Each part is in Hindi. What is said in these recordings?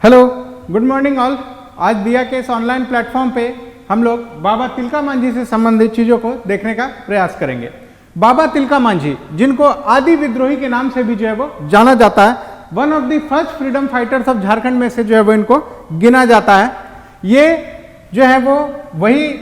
Hello, good morning all. आज दिया के इस ऑनलाइन प्लेटफॉर्म पे हम लोग बाबा तिलका मांझी से संबंधित चीज़ों को देखने का प्रयास करेंगे। बाबा तिलका मांझी, जिनको आदि विद्रोही के नाम से भी जो है वो जाना जाता है, one of the first freedom fighters of Jharkhand में से जो है वो इनको गिना जाता है। ये जो है वो वही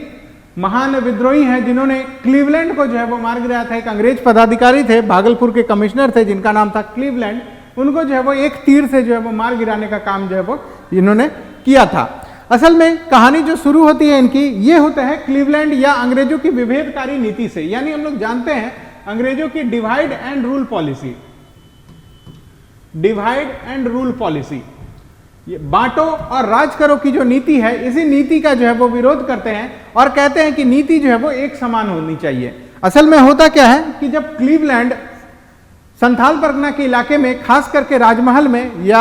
महान विद्रोही हैं जिन्होंने क्लीवलैंड को जो है वो मार गिराया था। एक अंग्रेज पदाधिकारी थे, भागलपुर के कमिश्नर थे जिनका नाम था क्लीवलैंड। उनको जो है वो एक तीर से जो है वो मार गिराने का काम जो है वो इन्होंने किया था। असल में कहानी जो शुरू होती है इनकी, ये होता है क्लीवलैंड या अंग्रेजों की विभेदकारी नीति से। यानी हम लोग जानते हैं अंग्रेजों की divide and rule policy, divide and rule policy, ये बांटो और राज करो की जो नीति है, इसी नीति का जो है वो विरोध करते हैं और कहते हैं कि नीति जो है वो एक समान होनी चाहिए। असल में होता क्या है कि जब क्लीवलैंड संथाल परगना के इलाके में, खास करके राजमहल में या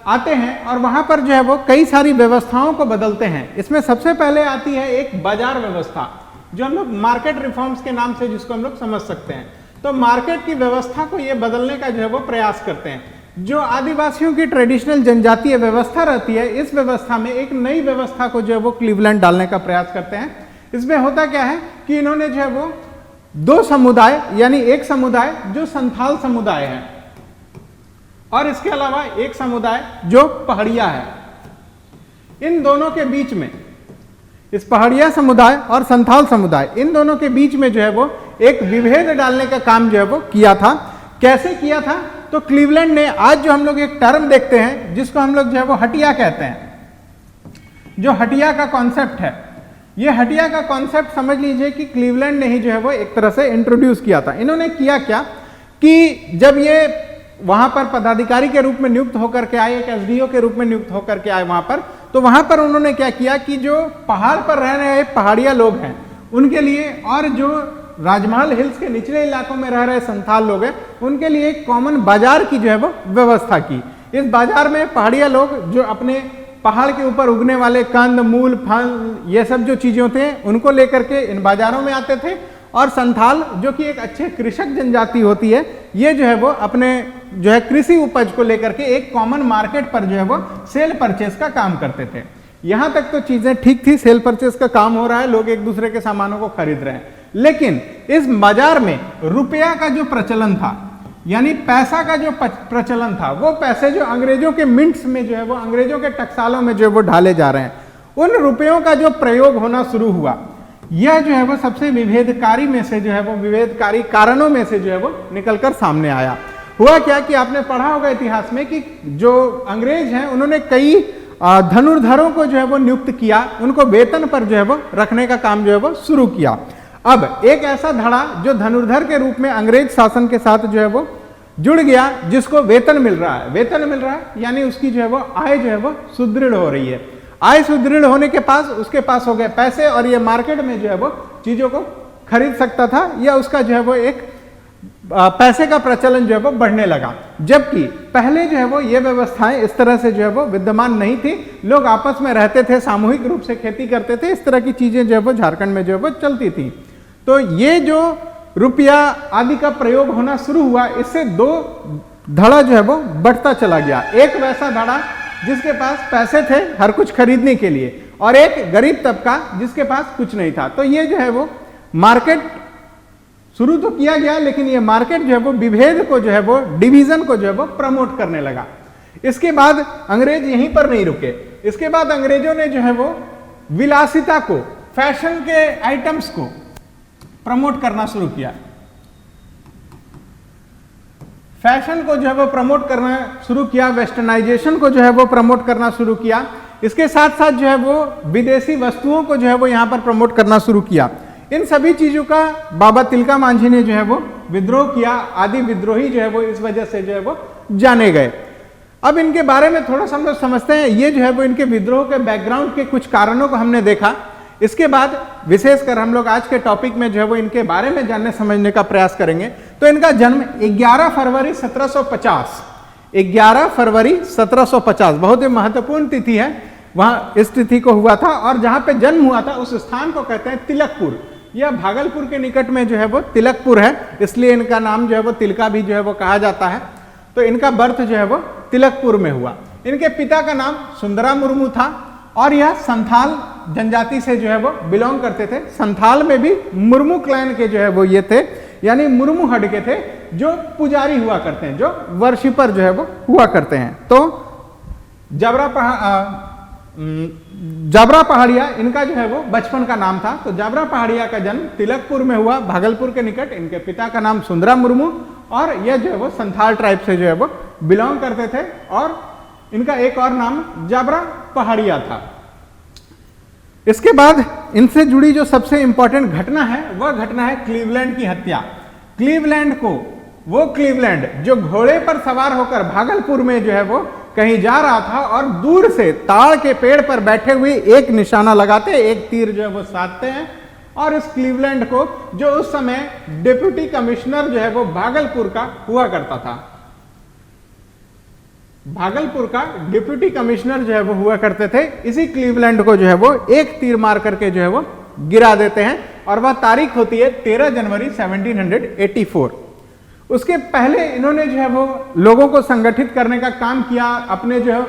आते हैं और वहां पर जो है वो कई सारी व्यवस्थाओं को बदलते हैं। इसमें सबसे पहले आती है एक बाजार व्यवस्था, जो हम लोग मार्केट रिफॉर्म्स के नाम से जिसको हम लोग समझ सकते हैं। तो मार्केट की व्यवस्था को ये बदलने का जो है वो प्रयास करते हैं। जो आदिवासियों की ट्रेडिशनल जनजातीय व्यवस्था रहती है, इस व्यवस्था में एक नई व्यवस्था को जो है वो क्लीवलैंड डालने का प्रयास करते हैं। इसमें होता क्या है कि इन्होंने जो है वो दो समुदाय, यानी एक समुदाय जो संथाल समुदाय है और इसके अलावा एक समुदाय जो पहाड़िया है, इन दोनों के बीच में, इस पहाड़िया समुदाय और संथाल समुदाय, इन दोनों के बीच में जो है वो एक विभेद डालने का काम जो है वो किया था। कैसे किया था? तो क्लीवलैंड ने, आज जो हम लोग एक टर्म देखते हैं जिसको हम लोग जो है वो हटिया कहते हैं, जो हटिया का कॉन्सेप्ट है, ये हटिया का कॉन्सेप्ट समझ लीजिए कि क्लीवलैंड ने ही जो है वो एक तरह से इंट्रोड्यूस किया था। इन्होंने किया क्या कि जब ये वहां पर पदाधिकारी के रूप में नियुक्त होकर के आए, एक एसडीओ के रूप में नियुक्त होकर के आए वहां पर, तो वहां पर उन्होंने क्या किया कि जो पहाड़ पर रह रहे पहाड़िया लोग हैं उनके लिए, और जो राजमहल हिल्स के निचले इलाकों में रह रहे संथाल लोग हैं उनके लिए एक कॉमन बाजार की जो है वो व्यवस्था की। इस बाजार में पहाड़िया लोग जो अपने पहाड़ के ऊपर उगने वाले कंद मूल फल, ये सब जो चीजें थे उनको लेकर के इन बाजारों में आते थे, और संथाल जो कि एक अच्छे कृषक जनजाति होती है, ये जो है वो अपने जो है कृषि उपज को लेकर के एक कॉमन मार्केट पर जो है वो सेल परचेस का काम करते थे। यहां तक तो चीजें ठीक थी, सेल परचेस का काम हो रहा है, लोग एक दूसरे के सामानों को खरीद रहे हैं। लेकिन इस बाजार में रुपया का जो प्रचलन था, यानी पैसा का जो प्रचलन था, वो पैसे जो अंग्रेजों के मिंट्स में जो है वो, अंग्रेजों के टकसालों में जो है वो ढाले जा रहे हैं, उन रुपयों का जो प्रयोग होना शुरू हुआ, यह जो है वो सबसे विभेदकारी में से जो है वो, विभेदकारी कारणों में से जो है वो निकलकर सामने आया। हुआ क्या कि आपने पढ़ा होगा इतिहास में कि जो अंग्रेज हैं उन्होंने कई धनुर्धरों को जो है वो नियुक्त किया, उनको वेतन पर जो है वो रखने का काम जो है वो शुरू किया। अब एक ऐसा धड़ा जो धनुर्धर के रूप में अंग्रेज शासन के साथ जो है वो जुड़ गया, जिसको वेतन मिल रहा है, वेतन मिल रहा है यानी उसकी जो है वो आय जो है वो सुदृढ़ हो रही है। आय सुदृढ़ होने के पास उसके पास हो गए पैसे, और ये मार्केट में जो है वो चीजों को खरीद सकता था, या उसका जो है वो एक पैसे का प्रचलन जो है वो बढ़ने लगा। जबकि पहले जो है वो ये व्यवस्थाएं इस तरह से जो है वो विद्यमान नहीं थी। लोग आपस में रहते थे, सामूहिक रूप से खेती करते थे, इस तरह की चीजें जो है वो झारखंड में जो है वो चलती थी। तो ये जो रुपया आदि का प्रयोग होना शुरू हुआ, इससे दो धड़ा जो है वो बढ़ता चला गया। एक वैसा धड़ा जिसके पास पैसे थे हर कुछ खरीदने के लिए, और एक गरीब तबका जिसके पास कुछ नहीं था। तो ये जो है वो मार्केट शुरू तो किया गया, लेकिन ये मार्केट जो है वो विभेद को जो है वो, डिवीजन को जो है वो प्रमोट करने लगा। इसके बाद अंग्रेज यहीं पर नहीं रुके। इसके बाद अंग्रेजों ने जो है वो विलासिता को, फैशन के आइटम्स को प्रमोट करना शुरू किया। फैशन को जो है वो प्रमोट करना शुरू किया, वेस्टर्नाइजेशन को जो है वो प्रमोट करना शुरू किया। इसके साथ साथ जो है वो विदेशी वस्तुओं को जो है वो यहां पर प्रमोट करना शुरू किया। इन सभी चीजों का बाबा तिलका मांझी ने जो है वो विद्रोह किया। आदि विद्रोही जो है वो इस वजह से जो है वो जाने गए। अब इनके बारे में थोड़ा सा हम लोग समझते हैं। ये जो है वो इनके विद्रोह के बैकग्राउंड के कुछ कारणों को हमने देखा। इसके बाद विशेषकर हम लोग आज के टॉपिक में जो है वो इनके बारे में जानने समझने का प्रयास करेंगे। तो इनका जन्म 11 फरवरी 1750, 11 फरवरी 1750 बहुत ही महत्वपूर्ण तिथि है। वहां इस तिथि को हुआ था, और जहां पे जन्म हुआ था उस स्थान को कहते हैं तिलकपुर। यह भागलपुर के निकट में जो है वो तिलकपुर है, इसलिए इनका नाम जो है वो तिलका भी जो है वो कहा जाता है। तो इनका बर्थ जो है वो तिलकपुर में हुआ। इनके पिता का नाम सुंदरा मुर्मू था और यह संथाल जनजाति से जो है वो बिलोंग करते थे। संथाल में भी मुर्मू क्लैन के जो है वो ये थे, यानी मुर्मू हट के थे जो पुजारी हुआ करते हैं, जो वर्शिपर जो है वो हुआ करते हैं। तो जाबरा पहाड़िया इनका जो है वो बचपन का नाम था। तो जाबरा पहाड़िया का जन्म तिलकपुर में हुआ, भागलपुर के निकट। इनके पिता का नाम सुंदरा मुर्मू और यह जो है वो संथाल ट्राइब से जो है वो बिलोंग करते थे और इनका एक और नाम जाबरा पहाड़िया था। इसके बाद इनसे जुड़ी जो सबसे इंपॉर्टेंट घटना है वह घटना है क्लीवलैंड की हत्या। क्लीवलैंड को, वो क्लीवलैंड जो घोड़े पर सवार होकर भागलपुर में जो है वो कहीं जा रहा था और दूर से ताड़ के पेड़ पर बैठे हुए एक निशाना लगाते, एक तीर जो है वो साधते हैं और इस क्लीवलैंड को, जो उस समय डिप्टी कमिश्नर जो है वो भागलपुर का हुआ करता था, भागलपुर का डिप्टी कमिश्नर जो है वो हुआ करते थे, इसी क्लीवलैंड को जो है वो एक तीर मार करके जो है वो गिरा देते हैं और वह तारीख होती है 13 जनवरी 1784। उसके पहले इन्होंने जो है वो लोगों को संगठित करने का काम किया, अपने जो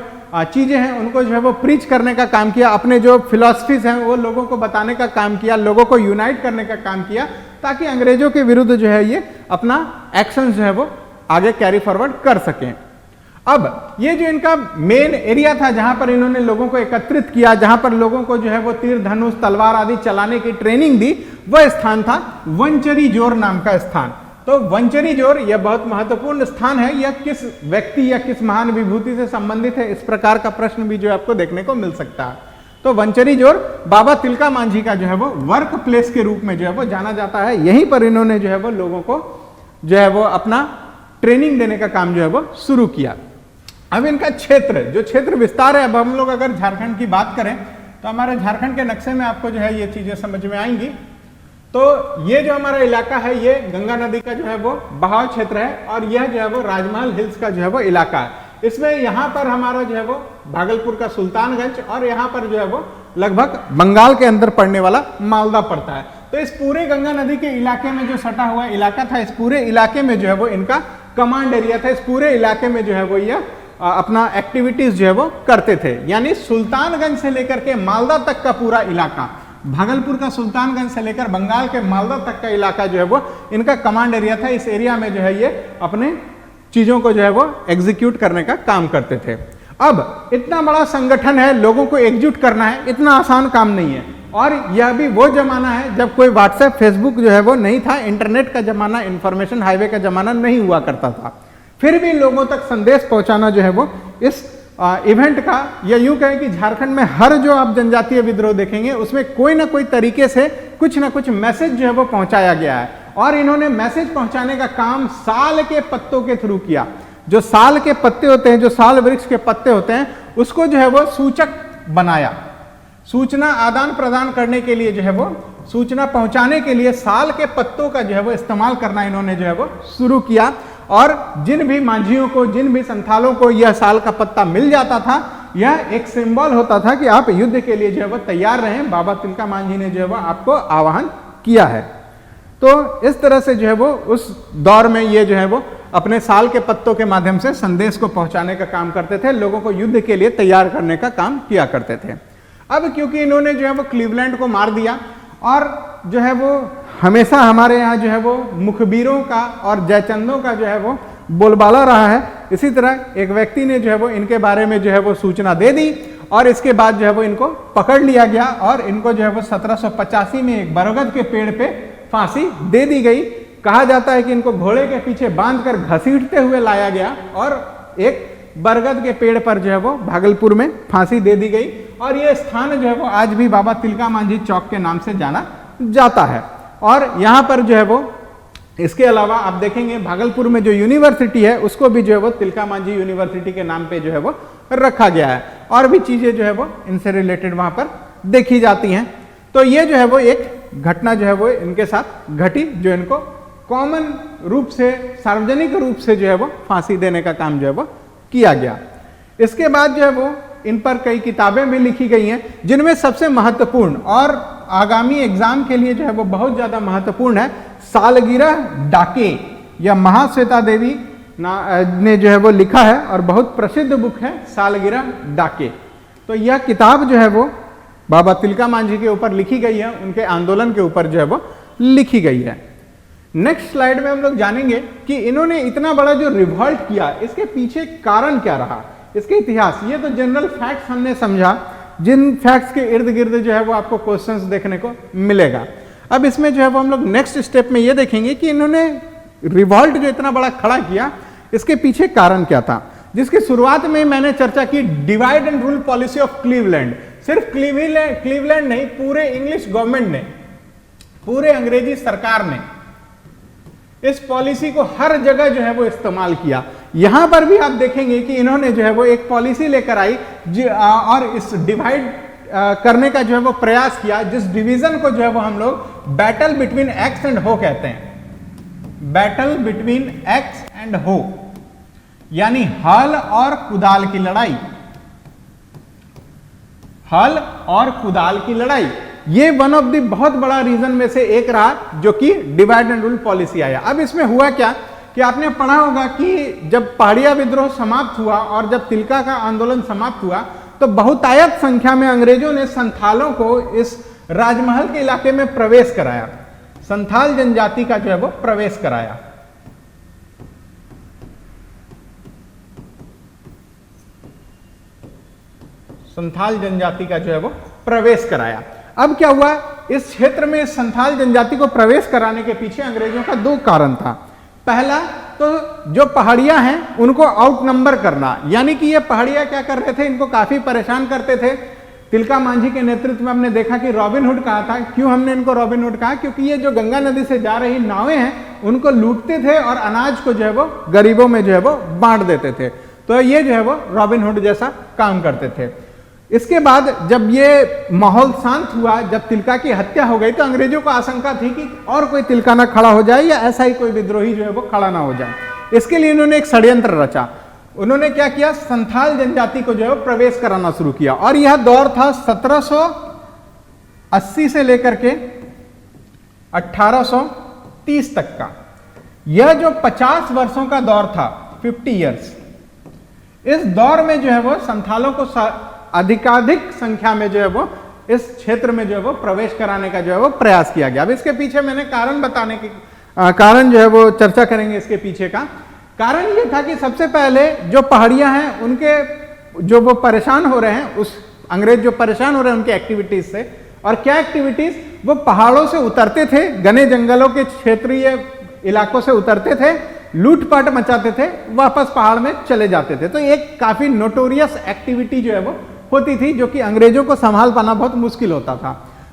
चीजें हैं उनको जो है वो प्रीच करने का काम किया, अपने जो फिलॉसफीज हैं वो लोगों को बताने का काम किया, लोगों को यूनाइट करने का काम किया ताकि अंग्रेजों के विरुद्ध जो है ये अपना एक्शन जो है वो आगे कैरी फॉरवर्ड कर सकें। अब ये जो इनका मेन एरिया था जहां पर इन्होंने लोगों को एकत्रित किया, जहां पर लोगों को जो है वो तीर धनुष तलवार आदि चलाने की ट्रेनिंग दी, वह स्थान था वंचरी जोर नाम का स्थान। तो वंचरी जोर यह बहुत महत्वपूर्ण स्थान है। यह किस व्यक्ति या किस महान विभूति से संबंधित है, इस प्रकार का प्रश्न भी जो आपको देखने को मिल सकता है। तो वंचरी जोर बाबा तिलका मांझी का जो है वो वर्क प्लेस के रूप में जो है वो जाना जाता है। यहीं पर इन्होंने जो है वो लोगों को जो है वो अपना ट्रेनिंग देने का काम जो है वो शुरू किया। अब इनका क्षेत्र, जो क्षेत्र विस्तार है, अब हम लोग अगर झारखंड की बात करें तो हमारे झारखंड के नक्शे में आपको जो है ये चीजें समझ में आएंगी। तो ये जो हमारा इलाका है ये गंगा नदी का जो है वो बहाव क्षेत्र है और यह जो है वो राजमहल हिल्स का जो है वो इलाका है। इसमें यहाँ पर हमारा जो है वो भागलपुर का सुल्तानगंज और यहाँ पर जो है वो लगभग बंगाल के अंदर पड़ने वाला मालदा पड़ता है। तो इस पूरे गंगा नदी के इलाके में जो सटा हुआ इलाका था, इस पूरे इलाके में जो है वो इनका कमांड एरिया था। इस पूरे इलाके में जो है वो यह अपना एक्टिविटीज जो है वो करते थे। यानी सुल्तानगंज से लेकर के मालदा तक का पूरा इलाका, भागलपुर का सुल्तानगंज से लेकर बंगाल के मालदा तक का इलाका जो है वो इनका कमांड एरिया था। इस एरिया में जो है ये अपने चीजों को जो है वो एग्जीक्यूट करने का काम करते थे। अब इतना बड़ा संगठन है, लोगों को एकजुट करना है, इतना आसान काम नहीं है। और यह भी वो जमाना है जब कोई व्हाट्सएप फेसबुक जो है वो नहीं था, इंटरनेट का जमाना, इंफॉर्मेशन हाईवे का जमाना नहीं हुआ करता था। फिर भी लोगों तक संदेश पहुंचाना जो है वो इस इवेंट का, या यूं कहें कि झारखंड में हर जो आप जनजातीय विद्रोह देखेंगे उसमें कोई ना कोई तरीके से कुछ ना कुछ मैसेज जो है वो पहुंचाया गया है। और इन्होंने मैसेज पहुंचाने का काम साल के पत्तों के थ्रू किया। जो साल के पत्ते होते हैं, जो साल वृक्ष के पत्ते होते हैं, उसको जो है वो सूचक बनाया। सूचना आदान प्रदान करने के लिए जो है वो, सूचना पहुंचाने के लिए साल के पत्तों का जो है वो इस्तेमाल करना इन्होंने जो है वो शुरू किया। और जिन भी मांझियों को, जिन भी संथालों को यह साल का पत्ता मिल जाता था, यह एक सिंबल होता था कि आप युद्ध के लिए जो है वो तैयार रहें। बाबा तिलका मांझी ने जो है वो आपको आह्वान किया है। तो इस तरह से जो है वो उस दौर में ये जो है वो अपने साल के पत्तों के माध्यम से संदेश को पहुंचाने का काम करते थे, लोगों को युद्ध के लिए तैयार करने का काम किया करते थे। अब क्योंकि इन्होंने जो है वो क्लीवलैंड को मार दिया और जो है वो हमेशा हमारे यहाँ जो है वो मुखबिरों का और जयचंदों का जो है वो बोलबाला रहा है, इसी तरह एक व्यक्ति ने जो है वो इनके बारे में जो है वो सूचना दे दी और इसके बाद जो है वो इनको पकड़ लिया गया और इनको जो है वो 1785 में एक बरगद के पेड़ पे फांसी दे दी गई। कहा जाता है कि इनको घोड़े के पीछे बांधकर घसीटते हुए लाया गया और एक बरगद के पेड़ पर जो है वो भागलपुर में फांसी दे दी गई। और ये स्थान जो है वो आज भी बाबा तिलका मांझी चौक के नाम से जाना जाता है। और यहाँ पर जो है वो इसके अलावा आप देखेंगे भागलपुर में जो यूनिवर्सिटी है उसको भी जो है वो तिलका मांझी यूनिवर्सिटी के नाम पे जो है वो रखा गया है। और भी चीजें जो है वो इनसे रिलेटेड वहां पर देखी जाती हैं। तो ये जो है वो एक घटना जो है वो इनके साथ घटी, जो इनको कॉमन रूप से, सार्वजनिक रूप से जो है वो फांसी देने का काम जो है वो किया गया। इसके बाद जो है वो इन पर कई किताबें भी लिखी गई हैं, जिनमें सबसे महत्वपूर्ण और आगामी एग्जाम के लिए जो है वो बहुत ज्यादा महत्वपूर्ण है सालगिरह डाके या महाश्वेता देवी ने जो है वो लिखा है और बहुत प्रसिद्ध बुक है सालगिरह डाके। तो यह किताब जो है वो बाबा तिलका मांझी के ऊपर लिखी गई है, उनके आंदोलन के ऊपर जो है वो लिखी गई है। नेक्स्ट स्लाइड में हम लोग जानेंगे कि इन्होंने इतना बड़ा जो रिवॉल्ट किया इसके पीछे कारण क्या रहा, इसके इतिहास। ये तो जनरल फैक्ट्स हमने समझा, जिन फैक्ट्स के इर्द गिर्द जो है वो आपको क्वेश्चंस देखने को मिलेगा। अब इसमें जो है वो हम लोग नेक्स्ट स्टेप में ये देखेंगे कि इन्होंने रिवॉल्ट जो इतना बड़ा खड़ा किया इसके पीछे कारण क्या था, जिसकी शुरुआत में मैंने चर्चा की divide and rule policy of Cleveland. सिर्फ क्लीवलैंड नहीं, पूरे इंग्लिश गवर्नमेंट ने, पूरे अंग्रेजी सरकार ने इस पॉलिसी को हर जगह जो है वो इस्तेमाल किया। यहां पर भी आप देखेंगे कि इन्होंने जो है वो एक पॉलिसी लेकर आई और इस डिवाइड करने का जो है वो प्रयास किया, जिस डिवीजन को जो है वो हम लोग बैटल बिटवीन एक्स एंड हो कहते हैं। बैटल बिटवीन एक्स एंड हो यानी हल और कुदाल की लड़ाई। हल और कुदाल की लड़ाई ये वन ऑफ द बहुत बड़ा रीजन में से एक रहा जो कि डिवाइड एंड रूल पॉलिसी आया। अब इसमें हुआ क्या कि आपने पढ़ा होगा कि जब पहाड़िया विद्रोह समाप्त हुआ और जब तिलका का आंदोलन समाप्त हुआ तो बहुतायत संख्या में अंग्रेजों ने संथालों को इस राजमहल के इलाके में प्रवेश कराया। संथाल जनजाति का जो है वो प्रवेश कराया। संथाल जनजाति का जो है वो प्रवेश कराया। अब क्या हुआ, इस क्षेत्र में संथाल जनजाति को प्रवेश कराने के पीछे अंग्रेजों का दो कारण था। पहला तो जो पहाड़िया हैं उनको आउट नंबर करना, यानी कि ये पहाड़िया क्या कर रहे थे, इनको काफी परेशान करते थे। तिलका मांझी के नेतृत्व में हमने देखा कि रॉबिन हुड कहा था। क्यों हमने इनको रॉबिन हुड कहा, क्योंकि ये जो गंगा नदी से जा रही नावें हैं उनको लूटते थे और अनाज को जो है वो गरीबों में जो है वो बांट देते थे। तो ये जो है वो रॉबिन हुड जैसा काम करते थे। इसके बाद जब ये माहौल शांत हुआ, जब तिलका की हत्या हो गई, तो अंग्रेजों को आशंका थी कि और कोई तिलका ना खड़ा हो जाए या ऐसा ही कोई विद्रोही जो है वो खड़ा ना हो जाए। इसके लिए इन्होंने एक षड्यंत्र रचा। उन्होंने क्या किया, संथाल जनजाति को जो है प्रवेश कराना शुरू किया। और यह दौर था 1780 से लेकर के 1830 तक का। यह जो 50 वर्षों का दौर था, 50 इयर्स, इस दौर में जो है वो संथालों को अधिकाधिक संख्या में जो है वो इस क्षेत्र में जो है वो प्रवेश कराने का जो है वो प्रयास किया गया। अब इसके पीछे मैंने कारण बताने की कारण जो है वो चर्चा करेंगे। इसके पीछे का कारण ये था कि सबसे पहले जो पहाड़ियां हैं उनके जो वो परेशान हो रहे हैं, उस अंग्रेज जो परेशान हो रहे हैं उनकी एक्टिविटीज से। और क्या एक्टिविटीज, वो पहाड़ों से उतरते थे, घने जंगलों के क्षेत्रीय इलाकों से उतरते थे, लूटपाट मचाते थे, वापस पहाड़ में चले जाते थे। तो एक काफी नोटोरियस एक्टिविटी जो है वो होती थी, जो कि अंग्रेजों को संभाल पाना बहुत मुश्किल होता था।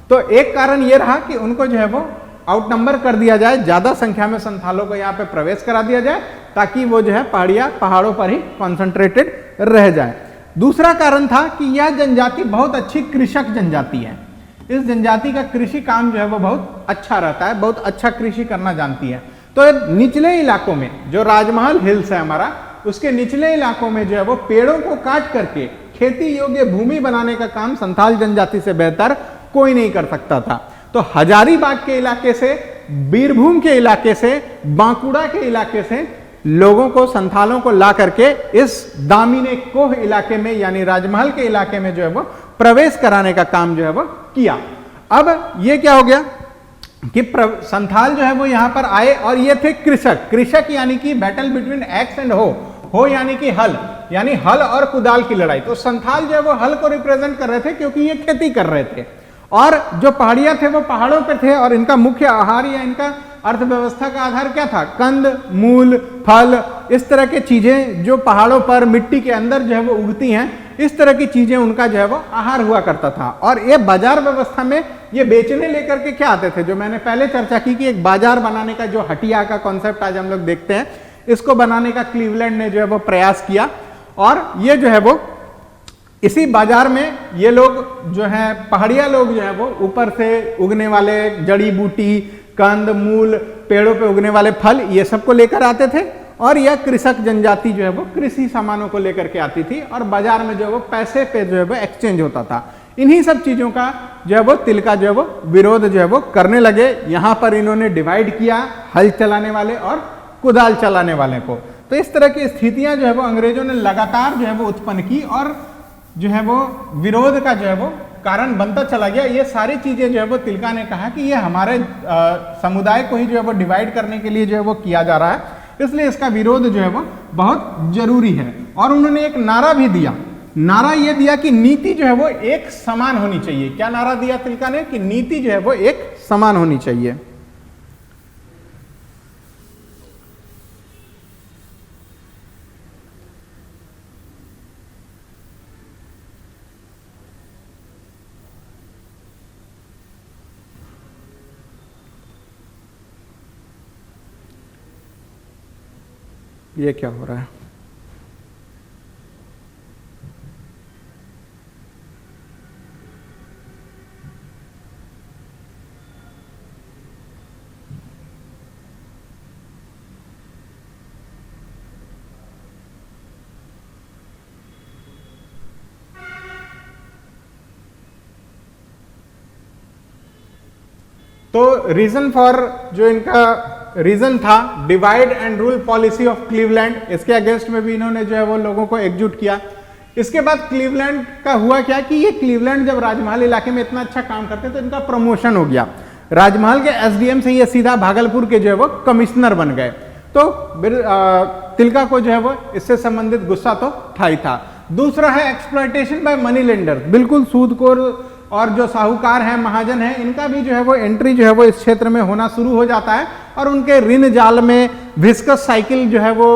तो एक कारण यह रहा कि उनको जो है वो आउट नंबर कर दिया जाए, ज्यादा संख्या में संथालों को यहाँ पे प्रवेश करा दिया जाए, ताकि वो जो है पहाड़ों पर ही कॉन्सेंट्रेटेड रह जाए। दूसरा कारण था कि यह जनजाति बहुत अच्छी कृषक जनजाति है। इस जनजाति का कृषि काम जो है वो बहुत अच्छा रहता है, बहुत अच्छा कृषि करना जानती है। तो निचले इलाकों में, जो राजमहल हिल्स है हमारा, उसके निचले इलाकों में जो है वो पेड़ों को काट करके खेती योग्य भूमि बनाने का काम संथाल जनजाति से बेहतर कोई नहीं कर सकता था। तो हजारीबाग के इलाके से, बीरभूम के इलाके से, बांकुड़ा के इलाके से लोगों को, संथालों को ला करके इस दामिने कोह इलाके में यानी राजमहल के इलाके में जो है वो प्रवेश कराने का काम जो है वो किया। अब ये क्या हो गया कि संथाल जो है वो यहां पर आए और ये थे कृषक। कृषक यानी कि बैटल बिटवीन एक्स एंड हो यानी कि हल, यानी हल और कुदाल की लड़ाई। तो संथाल जो है वो हल को रिप्रेजेंट कर रहे थे क्योंकि ये खेती कर रहे थे, और जो पहाड़िया थे वो पहाड़ों पे थे, और इनका मुख्य आहार या इनका अर्थव्यवस्था का आधार क्या था, कंद, मूल, फल, इस तरह की चीजें जो पहाड़ों पर मिट्टी के अंदर जो है वो उगती हैं, इस तरह की चीजें उनका जो है वो आहार हुआ करता था। और ये बाजार व्यवस्था में ये बेचने लेकर के क्या आते थे, जो मैंने पहले चर्चा की कि एक बाजार बनाने का जो हटिया का कॉन्सेप्ट आज हम लोग देखते हैं, इसको बनाने का क्लीवलैंड ने जो है वो प्रयास किया। और ये जो है वो इसी बाजार में ये लोग जो है पहाड़िया लोग जो है वो ऊपर से उगने वाले जड़ी बूटी, कंद, मूल, पेड़ों पे उगने वाले फल, ये सबको लेकर आते थे। और यह कृषक जनजाति जो है वो कृषि सामानों को लेकर के आती थी, और बाजार में जो है वो पैसे पे जो है वो एक्सचेंज होता था। इन्हीं सब चीजों का जो है वो तिलका जो है वो विरोध जो है वो करने लगे। यहां पर इन्होंने डिवाइड किया हल चलाने वाले और कुदाल चलाने वाले को। तो इस तरह की स्थितियां जो है वो अंग्रेजों ने लगातार जो है वो उत्पन्न की और जो है वो विरोध का जो है वो कारण बनता चला गया। ये सारी चीजें जो है वो तिलका ने कहा कि ये हमारे समुदाय को ही जो है वो डिवाइड करने के लिए जो है वो किया जा रहा है, इसलिए इसका विरोध जो है वो बहुत जरूरी है। और उन्होंने एक नारा भी दिया, नारा ये दिया कि नीति जो है वो एक समान होनी चाहिए। क्या नारा दिया तिलका ने? कि नीति जो है वो एक समान होनी चाहिए। ये क्या हो रहा है? तो रीजन फॉर जो इनका रीजन था divide and rule policy of Cleveland, इसके अगेंस्ट में भी इन्होंने जो है वो लोगों को एकजुट किया। इसके बाद क्लीवलैंड का हुआ क्या कि ये क्लीवलैंड जब राजमहल इलाके में इतना अच्छा काम करते तो इनका प्रमोशन हो गया। राजमहल के एसडीएम से ये सीधा भागलपुर के जो है वो कमिश्नर बन गए। तो तिलका को जो है वो इससे संबंधित गुस्सा तो था ही था। दूसरा है एक्सप्लॉयटेशन बाय मनी लेंडर, बिल्कुल सूदखोर और जो साहूकार हैं, महाजन हैं, इनका भी जो है वो एंट्री जो है वो इस क्षेत्र में होना शुरू हो जाता है और उनके ऋण जाल में विस्कस साइकिल जो है वो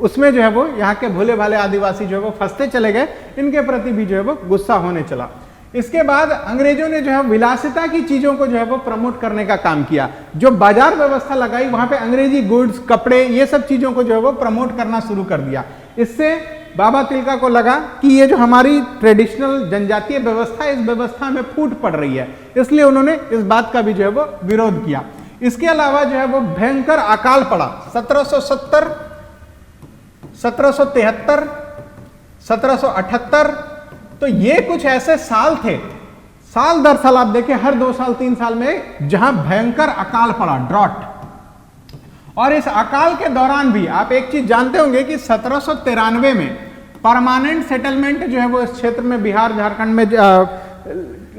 उसमें जो है वो यहाँ के भोले भाले आदिवासी जो है वो फंसते चले गए। इनके प्रति भी जो है वो गुस्सा होने चला। इसके बाद अंग्रेजों ने जो है विलासिता की चीजों को जो है वो प्रमोट करने का काम किया। जो बाजार व्यवस्था लगाई वहां पे अंग्रेजी गुड्स, कपड़े, ये सब चीजों को जो है वो प्रमोट करना शुरू कर दिया। इससे बाबा तिलका को लगा कि ये जो हमारी ट्रेडिशनल जनजातीय व्यवस्था है, इस व्यवस्था में फूट पड़ रही है, इसलिए उन्होंने इस बात का भी जो है वो विरोध किया। इसके अलावा जो है वो भयंकर अकाल पड़ा 1770, 1773, 1778। तो ये कुछ ऐसे साल थे, साल दर साल आप देखिए हर 2 साल 3 साल में जहां भयंकर अकाल पड़ा, ड्रॉट। और इस अकाल के दौरान भी आप एक चीज जानते होंगे कि 1793 में परमानेंट सेटलमेंट जो है वो इस क्षेत्र में बिहार झारखंड में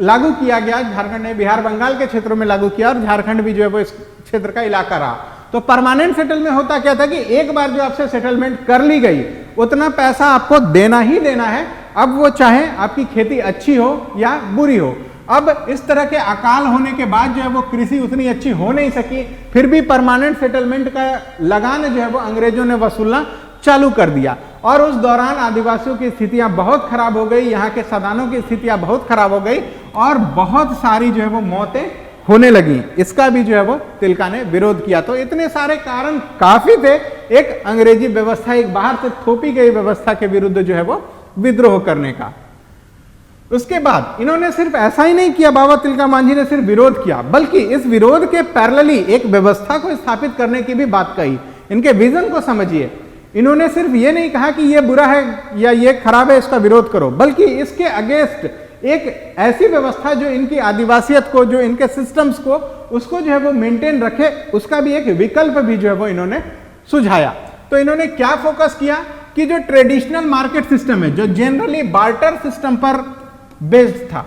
लागू किया गया। झारखंड ने बिहार बंगाल के क्षेत्रों में लागू किया और झारखंड भी जो है वो इस क्षेत्र का इलाका रहा। तो परमानेंट सेटलमेंट होता क्या था कि एक बार जो आपसे सेटलमेंट कर ली गई उतना पैसा आपको देना ही देना है, अब वो चाहे आपकी खेती अच्छी हो या बुरी हो। अब इस तरह के अकाल होने के बाद जो है वो कृषि उतनी अच्छी हो नहीं सकी, फिर भी परमानेंट सेटलमेंट का लगान जो है वो अंग्रेजों ने वसूलना चालू कर दिया। और उस दौरान आदिवासियों की स्थितियां बहुत खराब हो गई, यहाँ के सदानों की स्थितियां बहुत खराब हो गई और बहुत सारी जो है वो मौतें होने लगी। इसका भी जो है वो तिलका ने विरोध किया। तो इतने सारे कारण काफी थे एक अंग्रेजी व्यवस्था, एक बाहर से थोपी गई व्यवस्था के विरुद्ध जो है वो विद्रोह करने का। उसके बाद इन्होंने सिर्फ ऐसा ही नहीं किया, बाबा तिलका मांझी ने सिर्फ विरोध किया, बल्कि इस विरोध के पैरेलली एक व्यवस्था को स्थापित करने की भी बात कही। इनके विजन को समझिए, इन्होंने सिर्फ ये नहीं कहा कि ये बुरा है या ये खराब है इसका विरोध करो, बल्कि इसके अगेंस्ट एक ऐसी व्यवस्था जो इनकी आदिवासियत को, जो इनके सिस्टम्स को, उसको जो है वो मेंटेन रखे, उसका भी एक विकल्प भी जो है वो इन्होंने सुझाया। तो इन्होंने क्या फोकस किया कि जो ट्रेडिशनल मार्केट सिस्टम है, जो जनरली बार्टर सिस्टम पर बेस्ड था,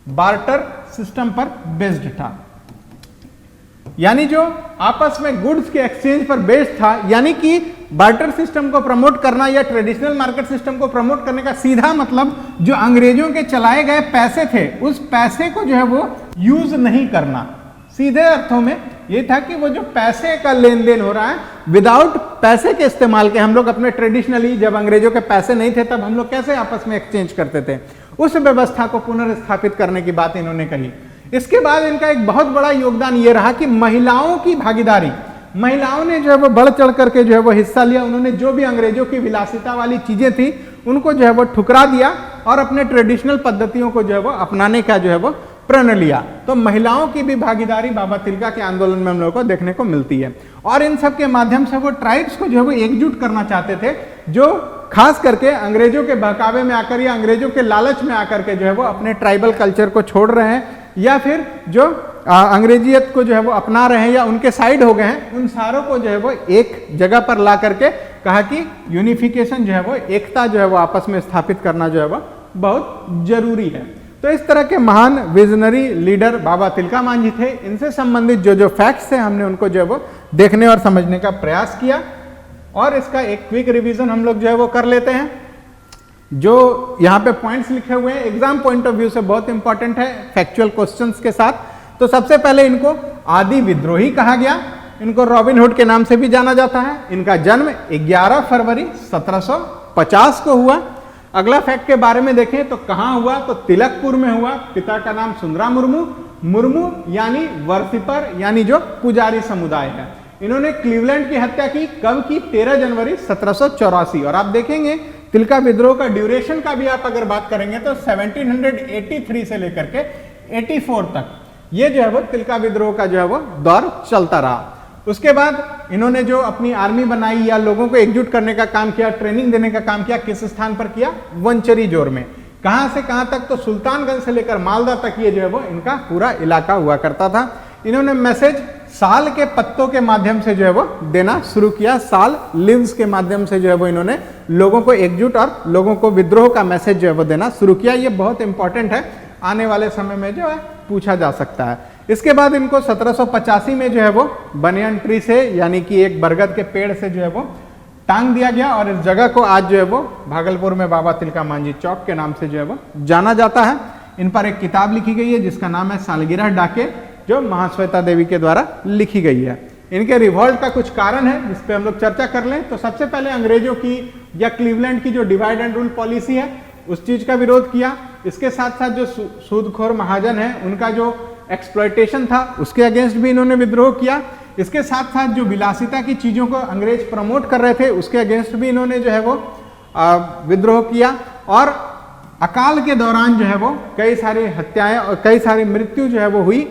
बार्टर सिस्टम पर बेस्ड था, यानी जो आपस में गुड्स के एक्सचेंज पर बेस्ड था, यानी कि बार्टर सिस्टम को प्रमोट करना या ट्रेडिशनल मार्केट सिस्टम को प्रमोट करने का सीधा मतलब जो अंग्रेजों के चलाए गए पैसे थे उस पैसे को जो है वो यूज नहीं करना। सीधे अर्थों में ये था कि वो जो पैसे का लेन देन हो रहा है विदाउट पैसे के इस्तेमाल के, हम लोग अपने ट्रेडिशनली जब अंग्रेजों के पैसे नहीं थे तब हम लोग कैसे आपस में एक्सचेंज करते थे, उस व्यवस्था को पुनर्स्थापित करने की बात इन्होंने कही। इसके बाद इनका एक बहुत बड़ा योगदान ये रहा कि महिलाओं की भागीदारी, महिलाओं ने जो है वो बढ़ चढ़ करके जो है वो हिस्सा लिया। उन्होंने जो भी अंग्रेजों की विलासिता वाली चीजें थी उनको जो है वो ठुकरा दिया और अपने ट्रेडिशनल पद्धतियों को जो है वो अपनाने का जो है वो प्रण लिया। तो महिलाओं की भी भागीदारी बाबा तिलका के आंदोलन में हम लोगों को देखने को मिलती है। और इन सब के माध्यम से वो ट्राइब्स को जो है वो एकजुट करना चाहते थे, जो खास करके अंग्रेजों के बहकावे में आकर या अंग्रेजों के लालच में आकर के जो है वो अपने ट्राइबल कल्चर को छोड़ रहे हैं या फिर जो अंग्रेजियत को जो है वो अपना रहे हैं या उनके साइड हो गए हैं, उन सारों को जो है वो एक जगह पर ला करके कहा कि यूनिफिकेशन जो है वो, एकता जो है वो आपस में स्थापित करना जो है वो बहुत जरूरी है। तो इस तरह के महान विजनरी लीडर बाबा तिलका मांझी थे। इनसे संबंधित जो जो फैक्ट्स हैं हमने उनको जो है वो देखने और समझने का प्रयास किया, और इसका एक क्विक रिवीजन हम लोग जो है वो कर लेते हैं। जो यहाँ पे पॉइंट्स लिखे हुए हैं एग्जाम पॉइंट ऑफ व्यू से बहुत इंपॉर्टेंट है, फैक्चुअल क्वेश्चंस के साथ। तो सबसे पहले इनको आदि विद्रोही कहा गया, इनको रॉबिन हुड के नाम से भी जाना जाता है। इनका जन्म 11 फरवरी 1750 को हुआ। अगला फैक्ट के बारे में देखें तो कहां हुआ, तो तिलकपुर में हुआ। पिता का नाम सुंदरा मुर्मू, मुर्मू यानी वर्शिपर यानी जो पुजारी समुदाय है। इन्होंने क्लीवलैंड की हत्या की, कब की, 13 जनवरी 1784। और आप देखेंगे तिलका विद्रोह का ड्यूरेशन का भी आप अगर बात करेंगे तो 1783 से लेकर के 84 तक ये जो है वो तिलका विद्रोह का जो है वो दौर चलता रहा। उसके बाद इन्होंने जो अपनी आर्मी बनाई या लोगों को एकजुट करने का काम किया, ट्रेनिंग देने का काम किया, किस स्थान पर किया, वंचरी जोर में। कहां से कहां तक, तो सुल्तानगंज से लेकर मालदा तक ये जो है वो इनका पूरा इलाका हुआ करता था। इन्होंने मैसेज साल के पत्तों के माध्यम से जो है वो देना शुरू किया। साल लीव्स के माध्यम से जो है वो इन्होंने लोगों को एकजुट और लोगों को विद्रोह का मैसेज जो है वो देना शुरू किया। ये बहुत इंपॉर्टेंट है, आने वाले समय में जो है पूछा जा सकता है। इसके बाद इनको 1785 में जो है वो बनियन ट्री से यानी कि एक बरगद के पेड़ से जो है वो टांग दिया गया, और इस जगह को आज जो है वो भागलपुर में बाबा तिलका मांझी चौक के नाम से जो है वो जाना जाता है। इन पर एक किताब लिखी गई है जिसका नाम है सालगिरह डाके, जो महाश्वेता देवी के द्वारा लिखी गई है। इनके रिवॉल्ट का कुछ कारण है जिस पे हम लोग चर्चा कर लें। तो सबसे पहले अंग्रेजों की या क्लीवलैंड की जो डिवाइड एंड रूल पॉलिसी है उस चीज का विरोध किया। इसके साथ साथ जो सूदखोर महाजन है उनका जो एक्सप्लॉयटेशन था उसके अगेंस्ट भी इन्होंने विद्रोह किया। इसके साथ साथ जो विलासिता की चीजों को अंग्रेज प्रमोट कर रहे थे उसके अगेंस्ट भी इन्होंने जो है वो विद्रोह किया। और अकाल के दौरान जो है वो कई सारी हत्याएं और कई सारी मृत्यु जो है वो हुई,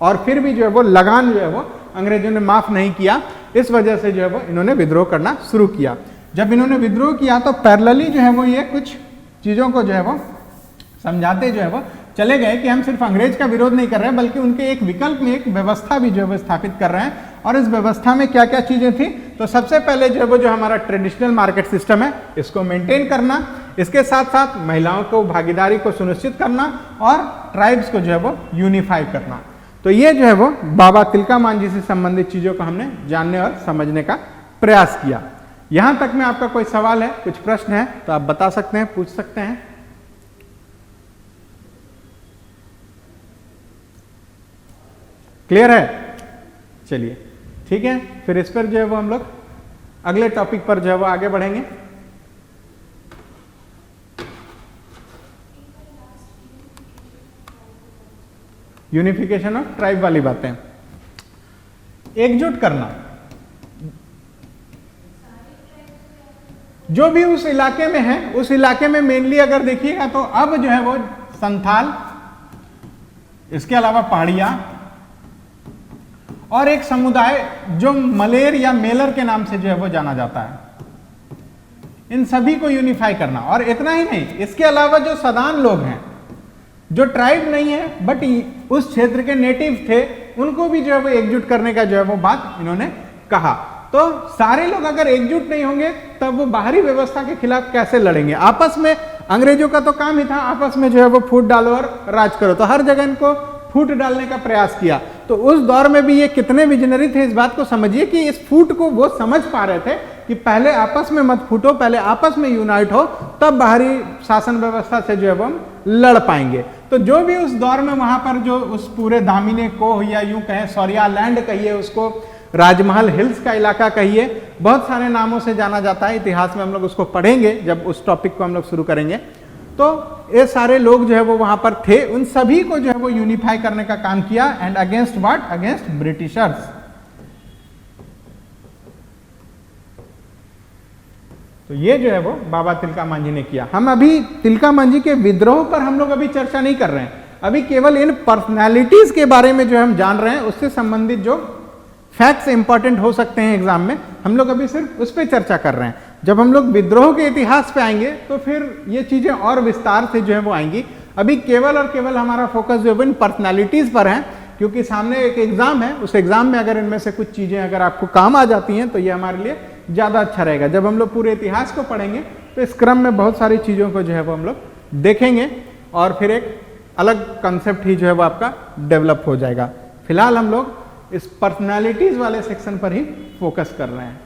और फिर भी जो है वो लगान जो है वो अंग्रेजों ने माफ नहीं किया। इस वजह से जो है वो इन्होंने विद्रोह करना शुरू किया। जब इन्होंने विद्रोह किया तो पैरेलली जो है वो ये कुछ चीजों को जो है वो समझाते जो है वो चले गए कि हम सिर्फ अंग्रेज का विरोध नहीं कर रहे हैं बल्कि उनके एक विकल्प में एक व्यवस्था भी जो है वो स्थापित कर रहे हैं। और इस व्यवस्था में क्या क्या चीजें थी, तो सबसे पहले जो है वो जो हमारा ट्रेडिशनल मार्केट सिस्टम है इसको मेंटेन करना, इसके साथ साथ महिलाओं को भागीदारी को सुनिश्चित करना और ट्राइब्स को जो है वो यूनिफाई करना। तो ये जो है वो बाबा तिलका मांझी से संबंधित चीजों को हमने जानने और समझने का प्रयास किया। यहां तक में आपका कोई सवाल है, कुछ प्रश्न है तो आप बता सकते हैं, पूछ सकते हैं। क्लियर है? चलिए ठीक है, फिर इस पर जो है वो हम लोग अगले टॉपिक पर जो है वो आगे बढ़ेंगे। यूनिफिकेशन ऑफ ट्राइब वाली बातें, एकजुट करना। जो भी उस इलाके में है उस इलाके में मेनली अगर देखिएगा तो अब जो है वो संथाल, इसके अलावा पहाड़िया और एक समुदाय जो मलेर या मेलर के नाम से जो है वो जाना जाता है, इन सभी को यूनिफाई करना। और इतना ही नहीं, इसके अलावा जो सदान लोग हैं जो ट्राइब नहीं है बट उस क्षेत्र के नेटिव थे उनको भी जो है वो एकजुट करने का जो है वो बात इन्होंने कहा। तो सारे लोग अगर एकजुट नहीं होंगे तब वो बाहरी व्यवस्था के खिलाफ कैसे लड़ेंगे। आपस में अंग्रेजों का तो काम ही था आपस में जो है वो फूट डालो और राज करो, तो हर जगह इनको फूट डालने का प्रयास किया। तो उस दौर में भी ये कितने विजनरी थे इस बात को समझिए कि इस फूट को वो समझ पा रहे थे कि पहले आपस में मत फूटो, पहले आपस में यूनाइट हो, तब बाहरी शासन व्यवस्था से जो है वो हम लड़ पाएंगे। तो जो भी उस दौर में वहां पर जो उस पूरे दामिने को या यूं कहें सौरिया लैंड कहिए, उसको राजमहल हिल्स का इलाका कहिए, बहुत सारे नामों से जाना जाता है। इतिहास में हम लोग उसको पढ़ेंगे जब उस टॉपिक को हम लोग शुरू करेंगे। तो ये सारे लोग जो है वो वहां पर थे, उन सभी को जो है वो यूनिफाई करने का काम किया। And against what? Against Britishers. तो ये जो है वो बाबा तिलका मांझी ने किया। हम अभी तिलका मांझी के विद्रोह पर हम लोग अभी चर्चा नहीं कर रहे हैं, अभी केवल इन पर्सनैलिटीज के बारे में जो हम जान रहे हैं, उससे संबंधित जो फैक्ट्स इंपॉर्टेंट हो सकते हैं एग्जाम में, हम लोग अभी सिर्फ उस पर चर्चा कर रहे हैं। जब हम लोग विद्रोह के इतिहास पे आएंगे तो फिर ये चीजें और विस्तार से जो है वो आएंगी। अभी केवल और केवल हमारा फोकस जो है इन पर्सनैलिटीज पर है, क्योंकि सामने एक एग्जाम है, उस एग्जाम में अगर इनमें से कुछ चीजें अगर आपको काम आ जाती हैं तो ये हमारे लिए ज़्यादा अच्छा रहेगा। जब हम लोग पूरे इतिहास को पढ़ेंगे तो इस क्रम में बहुत सारी चीज़ों को जो है वो हम लोग देखेंगे और फिर एक अलग कंसेप्ट ही जो है वो आपका डेवलप हो जाएगा। फिलहाल हम लोग इस पर्सनालिटीज़ वाले सेक्शन पर ही फोकस कर रहे हैं।